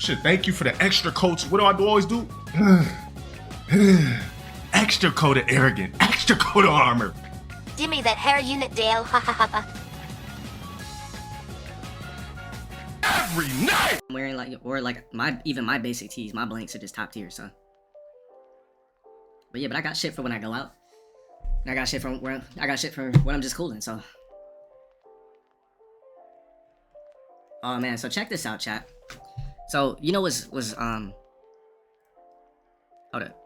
Shit, thank you for the extra coats. What do I always do? Extra coat of arrogant, extra coat of armor. Give me that hair unit, Dale. Ha ha ha ha. Every night! I'm wearing like even my basic tees, my blanks are just top tier, son. But yeah, but I got shit for when I go out. And I got shit from when I'm just cooling, so. Oh man, so check this out, chat. So you know hold up.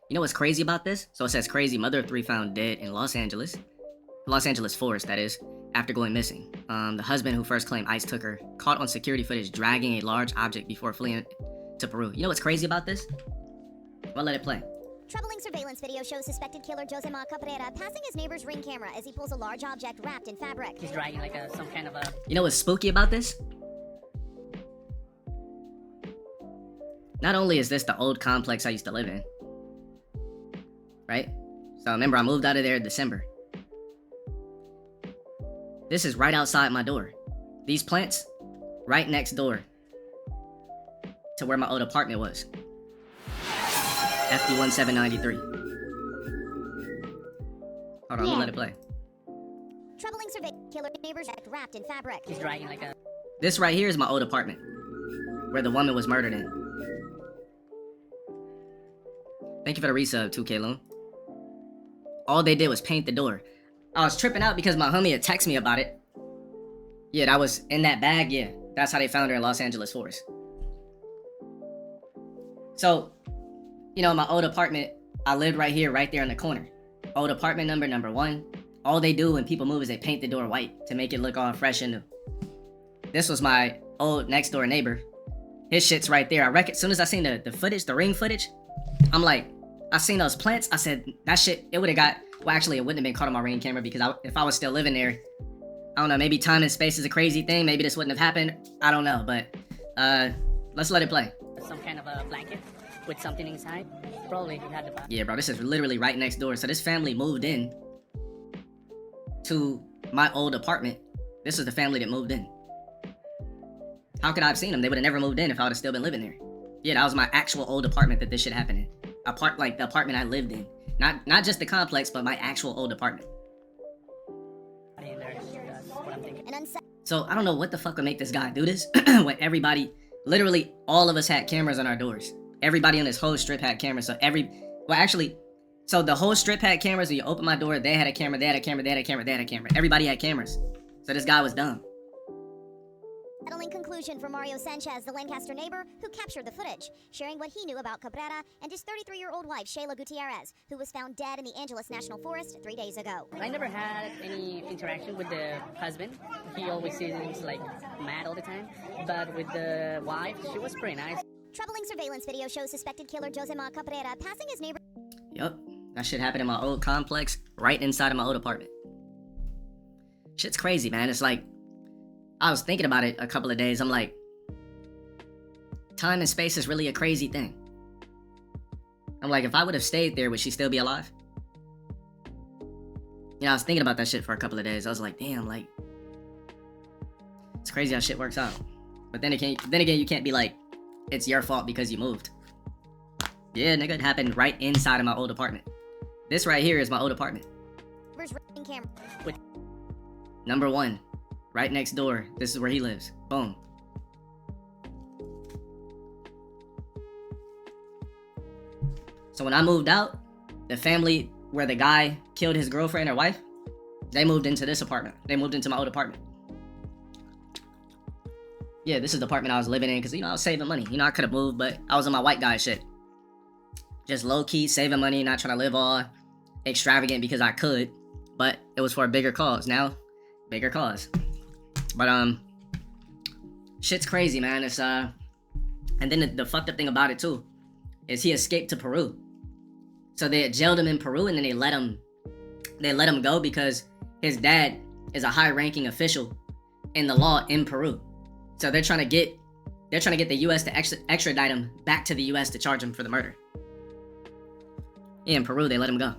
You know what's crazy about this? So it says crazy mother of 3 found dead in Los Angeles forest, that is, after going missing. The husband who first claimed ICE took her caught on security footage dragging a large object before fleeing to Peru. You know what's crazy about this? Well, let it play. Troubling surveillance video shows suspected killer Josemar Cabrera passing his neighbor's ring camera as he pulls a large object wrapped in fabric. He's dragging like some kind of a... You know what's spooky about this? Not only is this the old complex I used to live in, right? So remember, I moved out of there in December. This is right outside my door. These plants, right next door to where my old apartment was. FD1793. Hold on, let me let it play. Troubling surveillance killer neighbor's wrapped in fabric. He's dragging like a... This right here is my old apartment, where the woman was murdered in. Thank you for the resub, 2K Loon. All they did was paint the door. I was tripping out because my homie had texted me about it. Yeah, that was in that bag, yeah. That's how they found her in Los Angeles forest. So, you know, my old apartment, I lived right here, right there in the corner. Old apartment number 1. All they do when people move is they paint the door white to make it look all fresh and new. This was my old next door neighbor. His shit's right there. I reckon as soon as I seen the footage, the ring footage, I'm like, I seen those plants. I said, that shit, it would have got, well, actually, it wouldn't have been caught on my ring camera because if I was still living there, I don't know, maybe time and space is a crazy thing. Maybe this wouldn't have happened. I don't know, but let's let it play. Some kind of a blanket with something inside. Probably he had the... Yeah, bro, this is literally right next door. So this family moved in to my old apartment. This is the family that moved in. How could I have seen them? They would have never moved in if I would have still been living there. Yeah, that was my actual old apartment that this shit happened in. Like the apartment I lived in. Not just the complex, but my actual old apartment. So I don't know what the fuck would make this guy do this when everybody, literally all of us had cameras on our doors. Everybody on this whole strip had cameras. So the whole strip had cameras. When you open my door, they had a camera, they had a camera, they had a camera, they had a camera. Everybody had cameras. So this guy was dumb. Settling conclusion for Mario Sanchez, the Lancaster neighbor who captured the footage, sharing what he knew about Cabrera and his 33-year-old wife, Shayla Gutierrez, who was found dead in the Angeles National Forest 3 days ago. I never had any interaction with the husband. He always seems like mad all the time. But with the wife, she was pretty nice. Troubling surveillance video shows suspected killer Josemar Cabrera passing his neighbor... Yup, that shit happened in my old complex, right inside of my old apartment. Shit's crazy, man. It's like, I was thinking about it a couple of days. I'm like, time and space is really a crazy thing. I'm like, if I would have stayed there, would she still be alive? You know, I was thinking about that shit for a couple of days. I was like, damn, like, it's crazy how shit works out. But then again, you can't be like, it's your fault because you moved. Yeah, nigga, it happened right inside of my old apartment. This right here is my old apartment. Number 1. Right next door. This is where he lives. Boom. So when I moved out, the family where the guy killed his girlfriend or wife, they moved into this apartment. They moved into my old apartment. Yeah, this is the apartment I was living in because, you know, I was saving money. You know, I could have moved, but I was on my white guy shit. Just low-key saving money, not trying to live all extravagant because I could. But it was for a bigger cause. Now, bigger cause. But, shit's crazy, man. It's, and then the fucked up thing about it, too, is he escaped to Peru. So they had jailed him in Peru, and then they let him go because his dad is a high-ranking official in the law in Peru. So they're trying to get the U.S. to extradite him back to the U.S. to charge him for the murder. Yeah, in Peru, they let him go.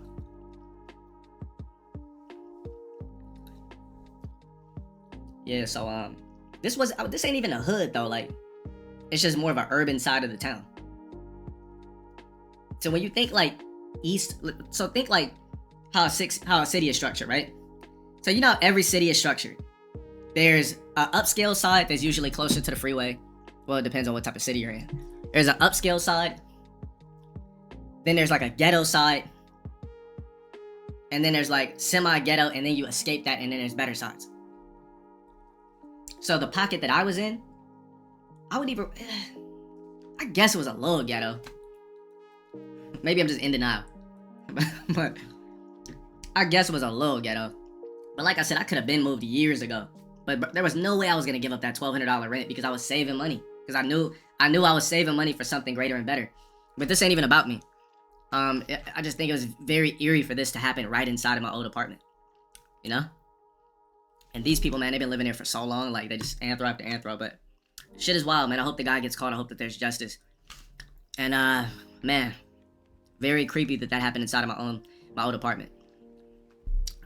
Yeah, so, This ain't even a hood though. Like, it's just more of an urban side of the town. So when you think like so think like how a city is structured, right? So you know how every city is structured. There's an upscale side that's usually closer to the freeway. Well, it depends on what type of city you're in. There's an upscale side. Then there's like a ghetto side. And then there's like semi-ghetto, and then you escape that, and then there's better sides. So the pocket that I was in, I guess it was a little ghetto. Maybe I'm just in denial. But I guess it was a little ghetto. But like I said, I could have been moved years ago. But there was no way I was going to give up that $1,200 rent because I was saving money. Because I knew I was saving money for something greater and better. But this ain't even about me. I just think it was very eerie for this to happen right inside of my old apartment. You know? And these people, man, they've been living there for so long. Like, they just anthro after anthro. But shit is wild, man. I hope the guy gets caught. I hope that there's justice. And, man, very creepy that happened inside of my old apartment.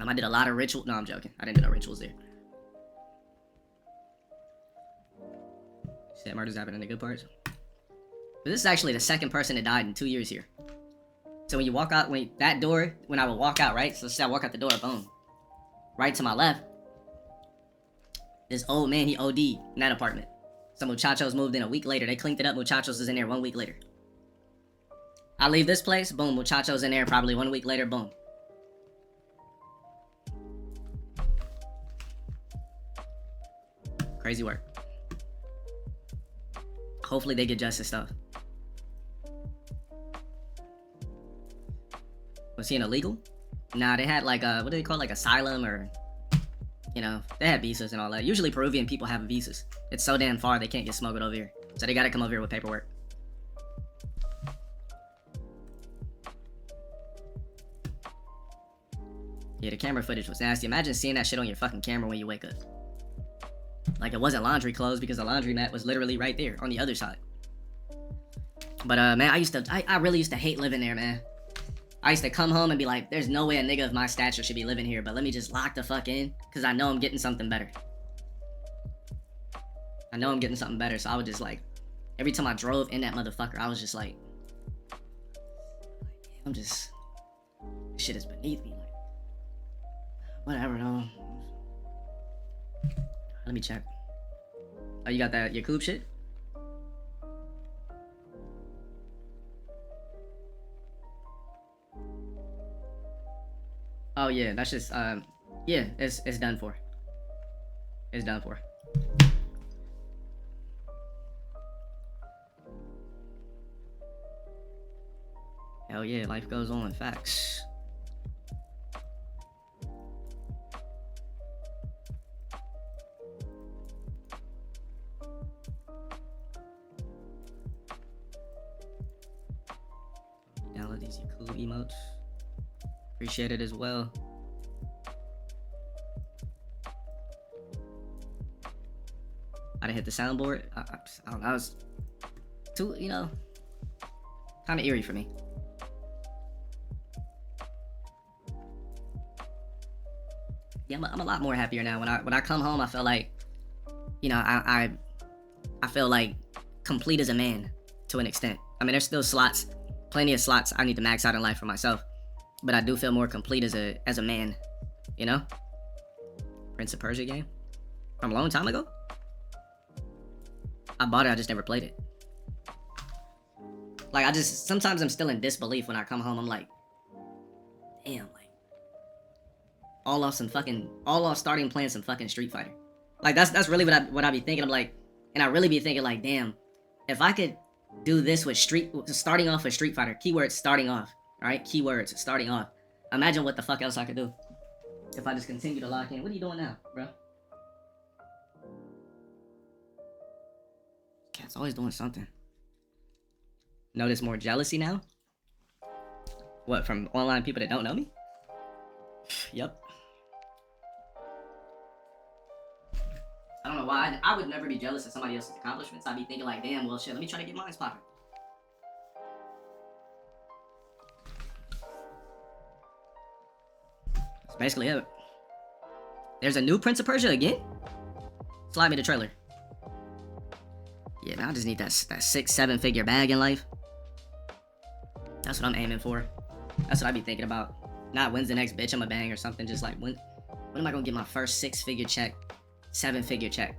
I did a lot of rituals. No, I'm joking. I didn't do no rituals there. Shit, murders happen in the good parts. But this is actually the second person that died in 2 years here. So when you walk out, when I would walk out, right? So let's say I walk out the door, boom. Right to my left, this old man, he OD'd in that apartment. Some muchachos moved in a week later. They cleaned it up. Muchachos is in there 1 week later. I leave this place, boom, muchachos in there probably 1 week later, boom. Crazy work. Hopefully they get justice though. Was he an illegal? Nah, they had like what do they call it? Like asylum, or you know, they had visas and all that. Usually Peruvian people have visas. It's so damn far they can't get smuggled over here. So they gotta come over here with paperwork. Yeah, the camera footage was nasty. Imagine seeing that shit on your fucking camera when you wake up. Like, it wasn't laundry clothes because the laundromat was literally right there on the other side. But man, I really used to hate living there, man. I used to come home and be like, there's no way a nigga of my stature should be living here, but let me just lock the fuck in, because I know I'm getting something better. I know I'm getting something better, so I would just like, every time I drove in that motherfucker, I was just like, this shit is beneath me. Like, whatever, no. Let me check. Oh, you got that Yakub shit? Oh yeah, that's just yeah, it's done for. It's done for. Hell yeah, life goes on. Facts. Download these Yakub emotes. Appreciate it as well. I didn't hit the soundboard. I don't know. I was too, you know, kind of eerie for me. Yeah, I'm a lot more happier now. When I come home, I feel like, you know, I feel like complete as a man to an extent. I mean, there's still slots, plenty of slots I need to max out in life for myself. But I do feel more complete as a man, you know? Prince of Persia game? From a long time ago? I bought it, I just never played it. Like, sometimes I'm still in disbelief when I come home. I'm like, damn, like, all off starting playing some fucking Street Fighter. Like, that's really what I be thinking. I'm like, and I really be thinking like, damn, if I could do this with starting off with Street Fighter, keyword starting off. Alright, keywords, starting off. Imagine what the fuck else I could do if I just continue to lock in. What are you doing now, bro? Cat's always doing something. Notice more jealousy now? What, from online people that don't know me? Yup. I don't know why. I would never be jealous of somebody else's accomplishments. I'd be thinking like, damn, well shit, let me try to get mine popping. Basically it. There's a new Prince of Persia again? Slide me the trailer. Yeah, man, I just need that 6-7 figure bag in life. That's what I'm aiming for. That's what I be thinking about. Not when's the next bitch I'ma bang or something. Just like when am I gonna get my first 6-figure check, 7-figure check?